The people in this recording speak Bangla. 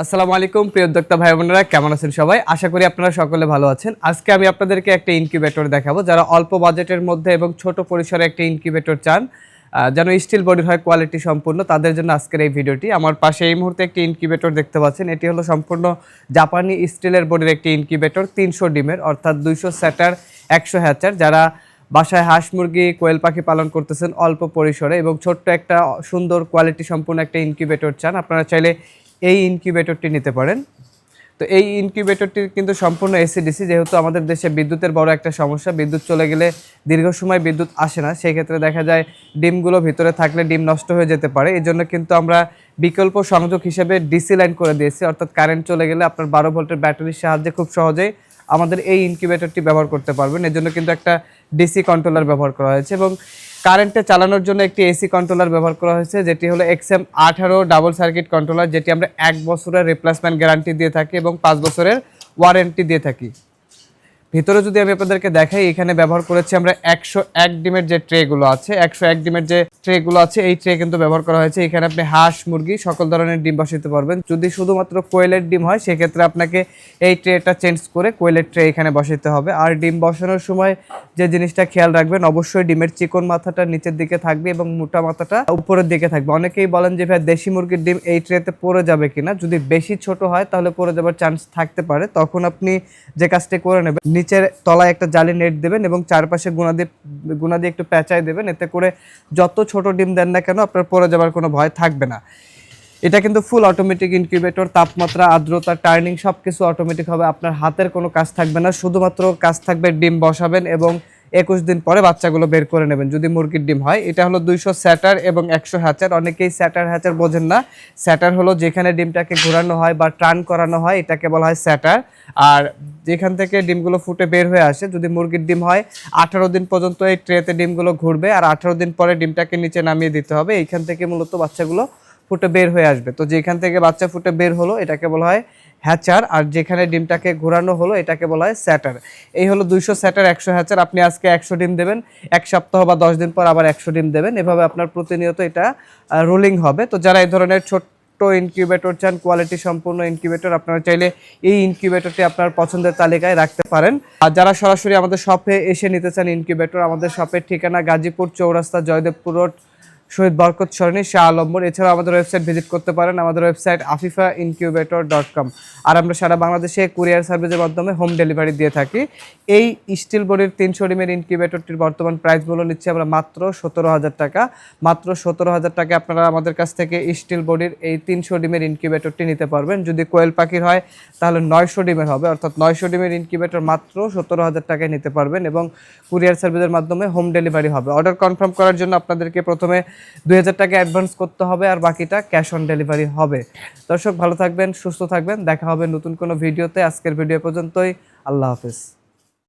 আসসালামু আলাইকুম প্রিয় উদ্যোক্তা ভাই বোনেরা, কেমন আছেন সবাই? আশা করি আপনারা সকলে ভালো আছেন। আজকে আমি আপনাদেরকে একটা ইনকিউবেটর দেখাবো। যারা অল্প বাজেটের মধ্যে এবং ছোট পরিসরে একটা ইনকিউবেটর চান, যেন স্টিল বডির হয়, কোয়ালিটি সম্পূর্ণ, তাদের জন্য আজকের এই ভিডিওটি। আমার পাশে এই মুহূর্তে একটি ইনকিউবেটর দেখতে পাচ্ছেন। এটি হলো সম্পূর্ণ জাপানি স্টিলের বডির একটি ইনকিউবেটর, 300 ডিমের, অর্থাৎ 200 স্যাটার 100 হ্যাচার। যারা বাসায় হাঁস মুরগি কোয়েল পাখি পালন করতেছেন অল্প পরিসরে এবং ছোট্ট একটা সুন্দর কোয়ালিটি সম্পূর্ণ একটা ইনকিউবেটর চান, আপনারা চাইলে এই ইনকিউবেটরটি নিতে পারেন। তো এই ইনকিউবেটরটি কিন্তু সম্পূর্ণ এসি/ডিসি, যেহেতু আমাদের দেশে বিদ্যুতের বড় একটা সমস্যা। বিদ্যুৎ চলে গেলে দীর্ঘ সময় বিদ্যুৎ আসে না, সেই ক্ষেত্রে দেখা যায় ডিমগুলো ভিতরে থাকলে ডিম নষ্ট হয়ে যেতে পারে। এই জন্য কিন্তু আমরা বিকল্প সংযোগ হিসেবে ডিসি লাইন করে দিয়েছি, অর্থাৎ কারেন্ট চলে গেলে আপনার 12 ভোল্টের ব্যাটারির সাহায্যে খুব সহজেই আমাদের এই ইনকিউবেটরটি ব্যবহার করতে পারবেন। এর জন্য কিন্তু একটা ডিসি কন্ট্রোলার ব্যবহার করা হয়েছে এবং কারেন্টে চালানোর জন্য একটি এসি কন্ট্রোলার ব্যবহার করা হয়েছে, যেটি হলো XM18 ডাবল সার্কিট কন্ট্রোলার, যেটি আমরা 1 বছরের রিপ্লেসমেন্ট গ্যারান্টি দিয়ে থাকি এবং 5 বছরের ওয়ারেন্টি দিয়ে থাকি। ভিতরে যদি আমি আপনাদেরকে দেখাই, এখানে ব্যবহার করেছি আমরা 101 ডিমের যে ট্রেগুলো আছে, 101 ডিমের যে ট্রেগুলো আছে, এই ট্রে কিন্তু ব্যবহার করা হয়েছে। এখানে আপনি হাঁস মুরগি সকল ধরনের ডিম বসাতে পারবেন। যদি শুধুমাত্র কোয়েলের ডিম হয়, সেক্ষেত্রে আপনাকে এই ট্রেটা চেঞ্জ করে কোয়েলের ট্রে এখানে বসাতে হবে। আর ডিম বসানোর সময় যে জিনিসটা খেয়াল রাখবেন, অবশ্যই ডিমের চিকন মাথাটা নিচের দিকে থাকবে এবং মোটা মাথাটা উপরের দিকে থাকবে। অনেকেই বলেন যে ভাই দেশি মুরগির ডিম এই ট্রেতে পড়ে যাবে কিনা। যদি বেশি ছোট হয় তাহলে পড়ে যাবার চান্স থাকতে পারে। তখন আপনি যে কাজটি করে নেবেন, নিচের তলায় একটা জালি নেট দেবেন এবং চারপাশে গুনা দিয়ে একটু পেঁচাই দেবেন। এতে করে যত ছোট ডিম দেন না কেন আপনার পড়ে যাবার কোনো ভয় থাকবে না। এটা কিন্তু ফুল অটোমেটিক ইনকিউবেটর, তাপমাত্রা, আর্দ্রতা, টার্নিং সবকিছু অটোমেটিক হবে। আপনার হাতের কোনো কাজ থাকবে না, শুধুমাত্র কাজ থাকবে ডিম বসাবেন এবং 21 দিন পরে বাচ্চাগুলো বের করে নেবেন যদি মুরগির ডিম হয়। এটা হলো 200 স্যাটার এবং 100 হ্যাচার। অনেকেই স্যাটার হ্যাচার বোঝেন না। স্যাটার হলো যেখানে ডিমটাকে ঘোরানো হয় বা টার্ন করানো হয়, এটাকে বলা হয় স্যাটার। আর যেখান থেকে ডিমগুলো ফুটে বের হয়ে আসে, যদি মুরগির ডিম হয় 18 দিন পর্যন্ত এই ট্রেতে ডিমগুলো ঘুরবে আর 18 দিন পরে ডিমটাকে নিচে নামিয়ে দিতে হবে। এইখান থেকে মূলত বাচ্চাগুলো ফুটে বের হয়ে আসবে। তো যেখান থেকে বাচ্চা ফুটে বের হলো এটাকে বলা হয় হ্যাচার, আর যেখানে ডিমটাকে ঘোরানো হলো এটাকে বলা হয় স্যাটার। এই হলো 200 স্যাটার 100 হ্যাচার। আপনি আজকে 100 ডিম দেবেন, এক সপ্তাহ বা 10 দিন পর আবার 100 ডিম দেবেন, এভাবে আপনার প্রতিনিয়ত এটা রোলিং হবে। তো যারা এই ধরনের ছোট্ট ইনকিউবেটর চান, কোয়ালিটি সম্পূর্ণ ইনকিউবেটর, আপনারা চাইলে এই ইনকিউবেটরটি আপনার পছন্দের তালিকায় রাখতে পারেন। আর যারা সরাসরি আমাদের শপে এসে নিতে চান ইনকিউবেটর, আমাদের শপের ঠিকানা গাজীপুর চৌরাস্তা, জয়দেবপুর রোড, শহীদ বরকত সরণি, শাহ আলম্বর। এছাড়াও আমাদের ওয়েবসাইট ভিজিট করতে পারেন, আমাদের ওয়েবসাইট afifaincubator.com। আর আমরা সারা বাংলাদেশে কুরিয়ার সার্ভিসের মাধ্যমে হোম ডেলিভারি দিয়ে থাকি। এই স্টিল বডির 300 ডিমের ইনকিউবেটরটির বর্তমান প্রাইস বলে নিচ্ছি আমরা মাত্র 17,000 টাকা। মাত্র 17,000 টাকা আপনারা আমাদের কাছ থেকে স্টিল বডির এই 300 ডিমের ইনকিউবেটরটি নিতে পারবেন। যদি কোয়েল পাখির হয় তাহলে 900 ডিমের হবে, অর্থাৎ 900 ডিমের ইনকিউবেটর মাত্র 17,000 টাকায় নিতে পারবেন এবং কুরিয়ার সার্ভিসের মাধ্যমে হোম ডেলিভারি হবে। অর্ডার কনফার্ম করার জন্য আপনাদেরকে প্রথমে 2000 টাকা অ্যাডভান্স করতে হবে আর বাকিটা ক্যাশ অন ডেলিভারি হবে। দর্শক ভালো থাকবেন, সুস্থ থাকবেন, দেখা হবে নতুন কোনো ভিডিওতে। আজকের ভিডিও পর্যন্তই, আল্লাহ হাফেজ।